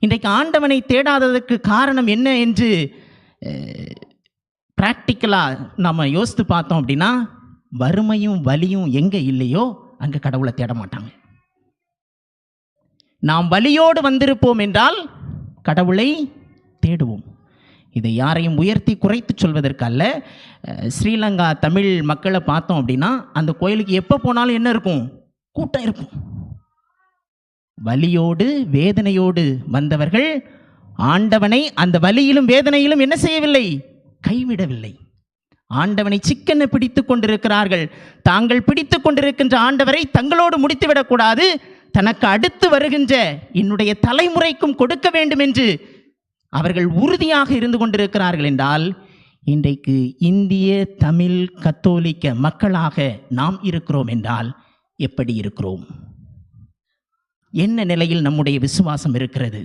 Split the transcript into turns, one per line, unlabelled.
இன்றைக்கு ஆண்டவனை தேடாததற்கு காரணம் என்ன என்று ப்ராக்டிக்கலாக நம்ம யோசித்து பார்த்தோம் அப்படின்னா, வறுமையும் வலியும் எங்கே இல்லையோ அங்கே கடவுளை தேட மாட்டாங்க. நாம் வலியோடு வந்திருப்போம் என்றால் கடவுளை தேடுவோம். இதை யாரையும் உயர்த்தி குறைத்து சொல்வதற்கு அல்ல. ஸ்ரீலங்கா தமிழ் மக்களை பார்த்தோம் அப்படின்னா, அந்த கோயிலுக்கு எப்போ போனாலும் என்ன இருக்கும்? கூட்டம் இருக்கும். வலியோடு வேதனையோடு வந்தவர்கள் ஆண்டவனை அந்த வலியிலும் வேதனையிலும் என்ன செய்யவில்லை? கைவிடவில்லை. ஆண்டவனை சிக்கன பிடித்து கொண்டிருக்கிறார்கள். தாங்கள் பிடித்து கொண்டிருக்கின்ற ஆண்டவரை தங்களோடு முடித்துவிடக்கூடாது, தனக்கு அடுத்து வருகின்ற என்னுடைய தலைமுறைக்கும் கொடுக்க வேண்டும் என்று அவர்கள் உறுதியாக இருந்து கொண்டிருக்கிறார்கள் என்றால், இன்றைக்கு இந்திய தமிழ் கத்தோலிக்க மக்களாக நாம் இருக்கிறோம் என்றால் எப்படி இருக்கிறோம்? என்ன நிலையில் நம்முடைய விசுவாசம் இருக்கிறது?